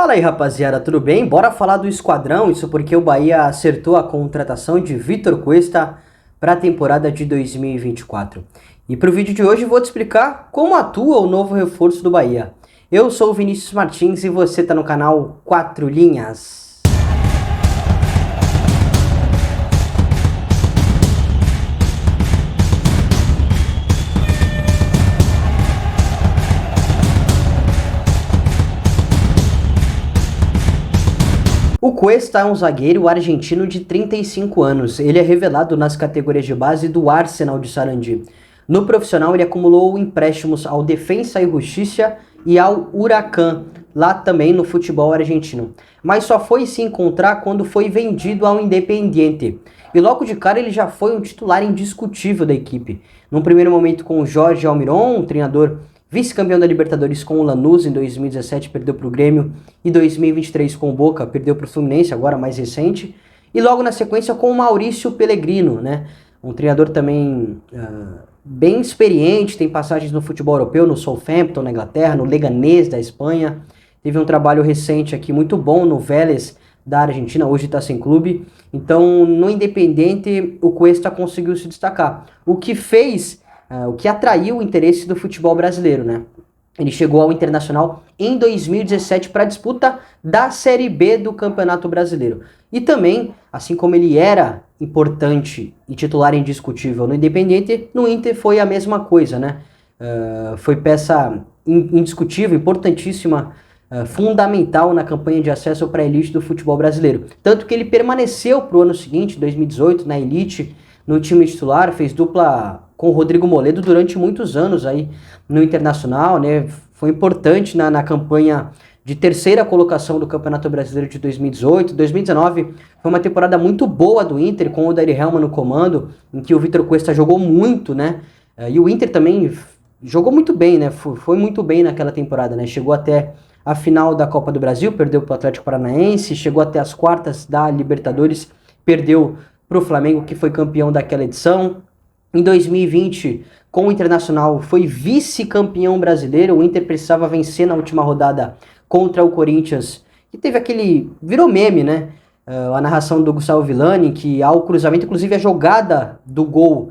Fala aí, rapaziada, tudo bem? Bora falar do Esquadrão, isso porque o Bahia acertou a contratação de Vitor Cuesta para a temporada de 2024. E para o vídeo de hoje vou te explicar como atua o novo reforço do Bahia. Eu sou o Vinícius Martins e você está no canal 4 Linhas. O Cuesta é um zagueiro argentino de 35 anos. Ele é revelado nas categorias de base do Arsenal de Sarandi. No profissional, ele acumulou empréstimos ao Defensa e Justiça e ao Huracán, lá também no futebol argentino. Mas só foi se encontrar quando foi vendido ao Independiente. E logo de cara ele já foi um titular indiscutível da equipe. Num primeiro momento com o Jorge Almiron, um treinador vice-campeão da Libertadores com o Lanús em 2017, perdeu para o Grêmio, e 2023 com o Boca, perdeu para o Fluminense, agora mais recente, e logo na sequência com o Maurício Pellegrino, né? Um treinador também bem experiente, tem passagens no futebol europeu, no Southampton, na Inglaterra, no Leganés da Espanha, teve um trabalho recente aqui muito bom no Vélez da Argentina, hoje está sem clube, então no Independiente o Cuesta conseguiu se destacar, o que atraiu o interesse do futebol brasileiro, né? Ele chegou ao Internacional em 2017 para a disputa da Série B do Campeonato Brasileiro. E também, assim como ele era importante e titular indiscutível no Independiente, no Inter foi a mesma coisa, né? Foi peça indiscutível, importantíssima, fundamental na campanha de acesso para a elite do futebol brasileiro. Tanto que ele permaneceu para o ano seguinte, 2018, na elite, no time titular, fez dupla com o Rodrigo Moledo durante muitos anos aí no Internacional, né? Foi importante na campanha de terceira colocação do Campeonato Brasileiro de 2018. 2019 foi uma temporada muito boa do Inter, com o Odair Hellmann no comando, em que o Vitor Cuesta jogou muito, né? E o Inter também jogou muito bem, né? Foi muito bem naquela temporada, né? Chegou até a final da Copa do Brasil, perdeu para o Atlético Paranaense, chegou até as quartas da Libertadores, perdeu para o Flamengo, que foi campeão daquela edição. Em 2020, com o Internacional, foi vice-campeão brasileiro. O Inter precisava vencer na última rodada contra o Corinthians, que teve aquele... virou meme, né? A narração do Gustavo Villani, que ao cruzamento, inclusive a jogada do gol,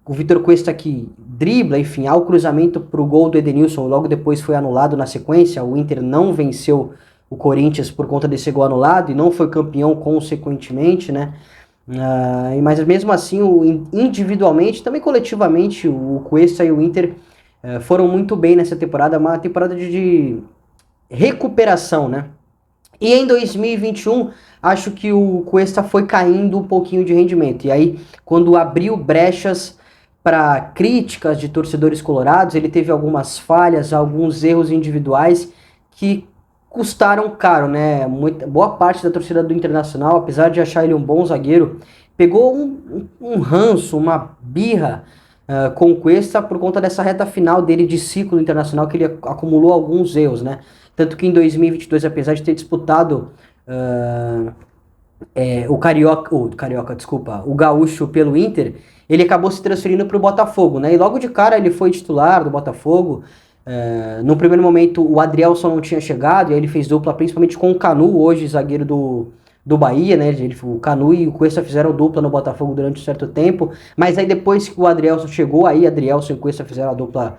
o Vitor Cuesta que dribla, enfim, ao cruzamento para o gol do Edenilson, logo depois foi anulado na sequência. O Inter não venceu o Corinthians por conta desse gol anulado e não foi campeão consequentemente, né? Mas mesmo assim, individualmente, também coletivamente, o Cuesta e o Inter foram muito bem nessa temporada, uma temporada de recuperação, né? E em 2021, acho que o Cuesta foi caindo um pouquinho de rendimento. E aí, quando abriu brechas para críticas de torcedores colorados, ele teve algumas falhas, alguns erros individuais que custaram caro, né? Boa parte da torcida do Internacional, apesar de achar ele um bom zagueiro, pegou um ranço, uma birra com o Cuesta por conta dessa reta final dele de ciclo internacional, que ele acumulou alguns erros, né? Tanto que em 2022, apesar de ter disputado o Gaúcho pelo Inter, ele acabou se transferindo para o Botafogo, né? E logo de cara ele foi titular do Botafogo. No primeiro momento o Adrielson não tinha chegado, e aí ele fez dupla principalmente com o Canu, hoje zagueiro do Bahia, né? O Canu e o Cuesta fizeram dupla no Botafogo durante um certo tempo, mas aí depois que o Adrielson chegou, aí Adrielson e Cuesta fizeram a dupla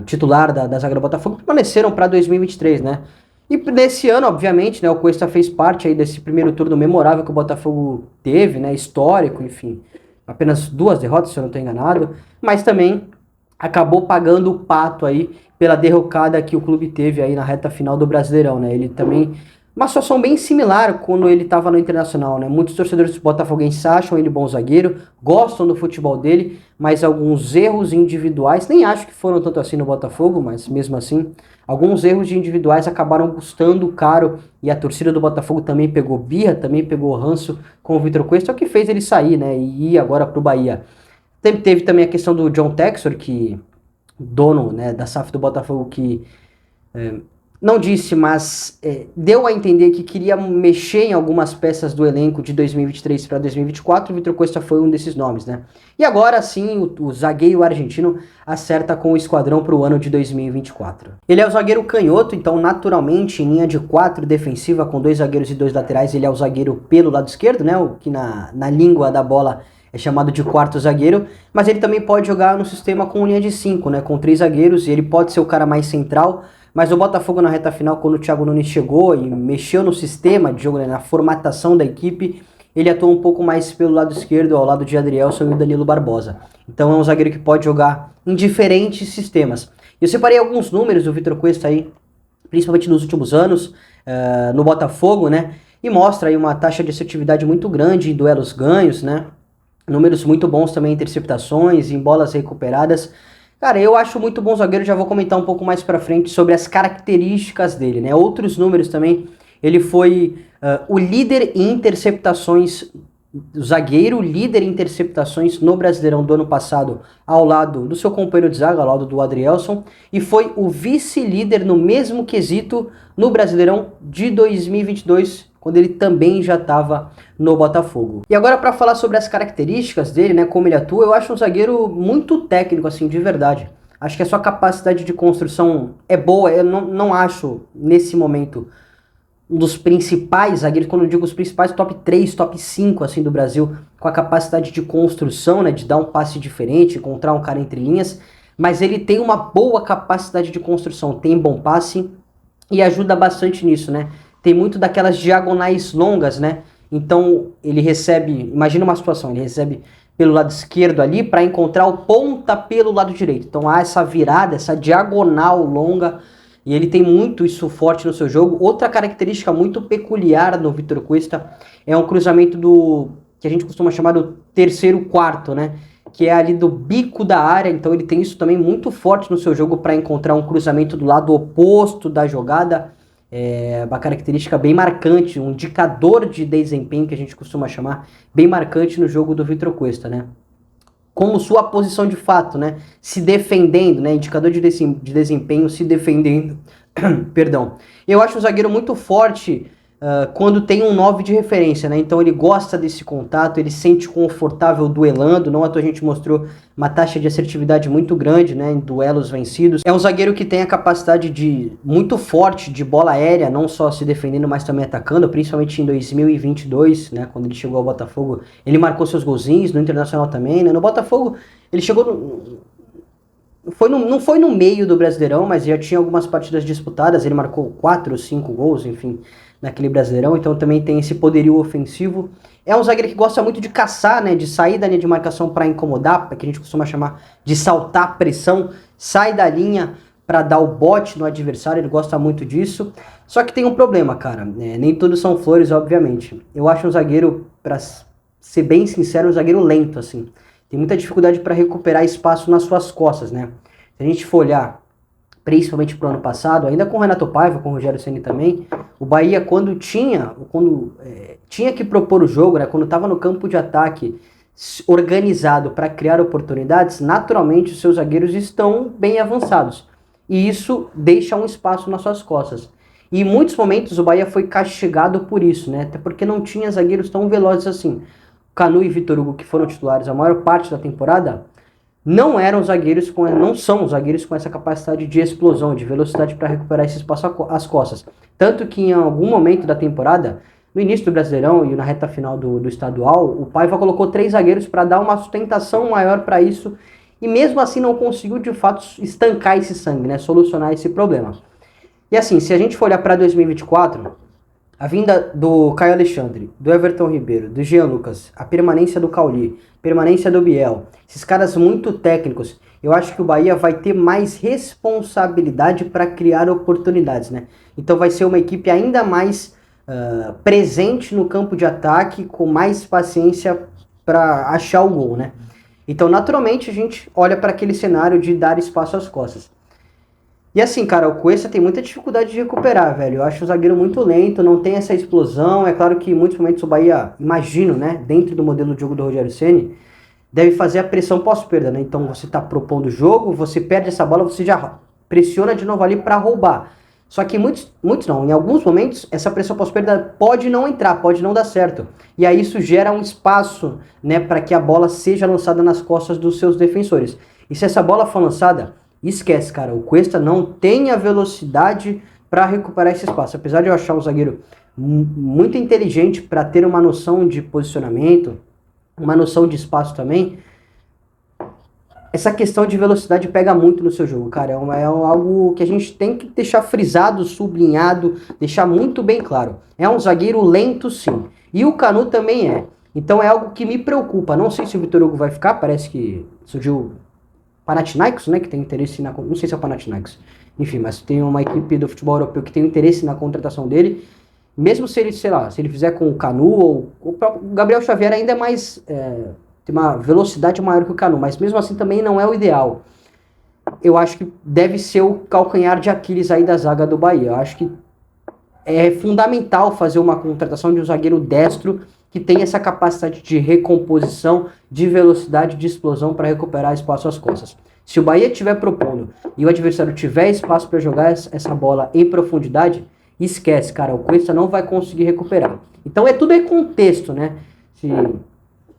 titular da zaga do Botafogo, permaneceram para 2023, né? E nesse ano, obviamente, né, o Cuesta fez parte aí desse primeiro turno memorável que o Botafogo teve, né? Histórico, enfim, apenas 2 derrotas, se eu não estou enganado, mas também acabou pagando o pato aí pela derrocada que o clube teve aí na reta final do Brasileirão, né? Ele também... uma situação bem similar quando ele estava no Internacional, né? Muitos torcedores botafoguenses acham ele bom zagueiro, gostam do futebol dele, mas alguns erros individuais, nem acho que foram tanto assim no Botafogo, mas mesmo assim, alguns erros individuais acabaram custando caro, e a torcida do Botafogo também pegou birra, também pegou ranço com o Vitor Cuesta, o que fez ele sair, né? E ir agora para o Bahia. Teve também a questão do John Textor, que dono, né, da SAF do Botafogo, que não disse, mas deu a entender que queria mexer em algumas peças do elenco de 2023 para 2024, o Vitor Cuesta foi um desses nomes, né? E agora sim, o zagueiro argentino acerta com o esquadrão para o ano de 2024. Ele é o zagueiro canhoto, então naturalmente em linha de 4 defensiva com 2 zagueiros e 2 laterais, ele é o zagueiro pelo lado esquerdo, né? O que na língua da bola é chamado de quarto zagueiro, mas ele também pode jogar no sistema com linha de 5, né? Com 3 zagueiros, e ele pode ser o cara mais central. Mas o Botafogo na reta final, quando o Thiago Nunes chegou e mexeu no sistema de jogo, né, na formatação da equipe, ele atuou um pouco mais pelo lado esquerdo, ao lado de Adrielson e o Danilo Barbosa. Então é um zagueiro que pode jogar em diferentes sistemas. Eu separei alguns números do Vitor Cuesta aí, principalmente nos últimos anos, no Botafogo, né? E mostra aí uma taxa de assertividade muito grande em duelos ganhos, né? Números muito bons também em interceptações, em bolas recuperadas. Cara, eu acho muito bom zagueiro, já vou comentar um pouco mais pra frente sobre as características dele, né? Outros números também, ele foi o líder em interceptações, o zagueiro líder em interceptações no Brasileirão do ano passado, ao lado do seu companheiro de zaga, ao lado do Adrielson, e foi o vice-líder no mesmo quesito no Brasileirão de 2022, quando ele também já estava no Botafogo. E agora para falar sobre as características dele, né, como ele atua, eu acho um zagueiro muito técnico, assim, de verdade. Acho que a sua capacidade de construção é boa, eu não acho, nesse momento, um dos principais zagueiros, quando eu digo os principais, top 3, top 5, assim, do Brasil, com a capacidade de construção, né, de dar um passe diferente, encontrar um cara entre linhas, mas ele tem uma boa capacidade de construção, tem bom passe e ajuda bastante nisso, né? Tem muito daquelas diagonais longas, né? Então ele recebe, imagina uma situação, ele recebe pelo lado esquerdo ali para encontrar o ponta pelo lado direito. Então há essa virada, essa diagonal longa, e ele tem muito isso forte no seu jogo. Outra característica muito peculiar no Vitor Cuesta é um cruzamento do que a gente costuma chamar do terceiro quarto, né? Que é ali do bico da área. Então ele tem isso também muito forte no seu jogo para encontrar um cruzamento do lado oposto da jogada. É uma característica bem marcante, um indicador de desempenho que a gente costuma chamar, bem marcante no jogo do Vitor Cuesta, né? Como sua posição de fato, né? Se defendendo, né? Indicador de desempenho, se defendendo. Perdão. Eu acho o zagueiro muito forte quando tem um 9 de referência, né? Então ele gosta desse contato, ele se sente confortável duelando, não à toa a gente mostrou uma taxa de assertividade muito grande, né, em duelos vencidos. É um zagueiro que tem a capacidade muito forte de bola aérea, não só se defendendo, mas também atacando, principalmente em 2022, né, quando ele chegou ao Botafogo, ele marcou seus golzinhos, no Internacional também, né? No Botafogo ele chegou não foi no meio do Brasileirão, mas já tinha algumas partidas disputadas, ele marcou 4 ou 5 gols, enfim, naquele Brasileirão, então também tem esse poderio ofensivo. É um zagueiro que gosta muito de caçar, né, de sair da linha de marcação para incomodar, que a gente costuma chamar de saltar pressão, sai da linha para dar o bote no adversário, ele gosta muito disso. Só que tem um problema, cara, nem tudo são flores, obviamente. Eu acho um zagueiro, para ser bem sincero, um zagueiro lento, assim. Tem muita dificuldade para recuperar espaço nas suas costas, né? Se a gente for olhar, principalmente pro ano passado, ainda com o Renato Paiva, com o Rogério Ceni também, o Bahia, quando tinha que propor o jogo, né? Quando estava no campo de ataque organizado para criar oportunidades, naturalmente os seus zagueiros estão bem avançados. E isso deixa um espaço nas suas costas. E em muitos momentos o Bahia foi castigado por isso, né? Até porque não tinha zagueiros tão velozes assim. Canu e Vitor Hugo, que foram titulares a maior parte da temporada, não são zagueiros com essa capacidade de explosão, de velocidade para recuperar esse espaço às costas. Tanto que em algum momento da temporada, no início do Brasileirão e na reta final do estadual, o Paiva colocou 3 zagueiros para dar uma sustentação maior para isso, e mesmo assim não conseguiu de fato estancar esse sangue, né, solucionar esse problema. E assim, se a gente for olhar para 2024... a vinda do Caio Alexandre, do Everton Ribeiro, do Jean Lucas, a permanência do Cauli, permanência do Biel, esses caras muito técnicos, eu acho que o Bahia vai ter mais responsabilidade para criar oportunidades, né? Então vai ser uma equipe ainda mais presente no campo de ataque, com mais paciência para achar o gol, né? Então naturalmente a gente olha para aquele cenário de dar espaço às costas. E assim, cara, o Cuesta tem muita dificuldade de recuperar, velho. Eu acho o zagueiro muito lento, não tem essa explosão. É claro que em muitos momentos o Bahia, imagino, né, dentro do modelo de jogo do Rogério Ceni, deve fazer a pressão pós-perda, né? Então você tá propondo o jogo, você perde essa bola, você já pressiona de novo ali para roubar. Só que muitos não, em alguns momentos essa pressão pós-perda pode não entrar, pode não dar certo. E aí isso gera um espaço, né, para que a bola seja lançada nas costas dos seus defensores. E se essa bola for lançada, esquece, cara, o Cuesta não tem a velocidade para recuperar esse espaço. Apesar de eu achar o zagueiro muito inteligente para ter uma noção de posicionamento, uma noção de espaço também, essa questão de velocidade pega muito no seu jogo, cara. É algo que a gente tem que deixar frisado, sublinhado, deixar muito bem claro. É um zagueiro lento, sim. E o Kanu também é. Então é algo que me preocupa. Não sei se o Vitor Hugo vai ficar, parece que surgiu Panathinaikos, né, que tem interesse na... Não sei se é o Panathinaikos. Enfim, mas tem uma equipe do futebol europeu que tem interesse na contratação dele. Mesmo se ele, sei lá, se ele fizer com o Kanu ou o próprio Gabriel Xavier ainda é mais... tem uma velocidade maior que o Kanu, mas mesmo assim também não é o ideal. Eu acho que deve ser o calcanhar de Aquiles aí da zaga do Bahia. Eu acho que é fundamental fazer uma contratação de um zagueiro destro que tem essa capacidade de recomposição, de velocidade, de explosão para recuperar espaço às costas. Se o Bahia estiver propondo e o adversário tiver espaço para jogar essa bola em profundidade, esquece, cara, o Cuesta não vai conseguir recuperar. Então tudo é contexto, né?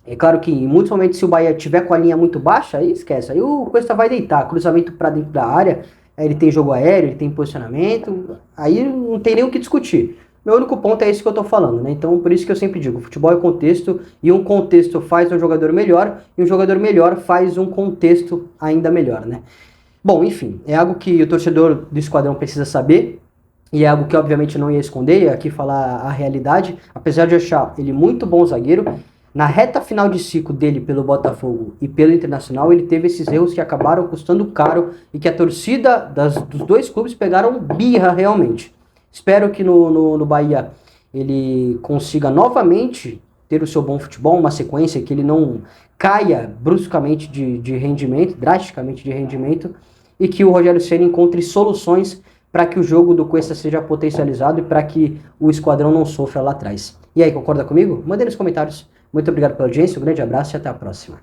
É claro que em muitos momentos, se o Bahia tiver com a linha muito baixa, aí esquece. Aí o Cuesta vai deitar, cruzamento para dentro da área, aí ele tem jogo aéreo, ele tem posicionamento, aí não tem nem o que discutir. Meu único ponto é esse que eu tô falando, né? Então, por isso que eu sempre digo, futebol é contexto, e um contexto faz um jogador melhor, e um jogador melhor faz um contexto ainda melhor, né? Bom, enfim, é algo que o torcedor do Esquadrão precisa saber, e é algo que obviamente eu não ia esconder, ia aqui falar a realidade, apesar de eu achar ele muito bom zagueiro. Na reta final de ciclo dele pelo Botafogo e pelo Internacional, ele teve esses erros que acabaram custando caro e que a torcida dos dois clubes pegaram birra realmente. Espero que no Bahia ele consiga novamente ter o seu bom futebol, uma sequência que ele não caia bruscamente de rendimento, drasticamente de rendimento, e que o Rogério Ceni encontre soluções para que o jogo do Cuesta seja potencializado e para que o Esquadrão não sofra lá atrás. E aí, concorda comigo? Mande nos comentários. Muito obrigado pela audiência, um grande abraço e até a próxima.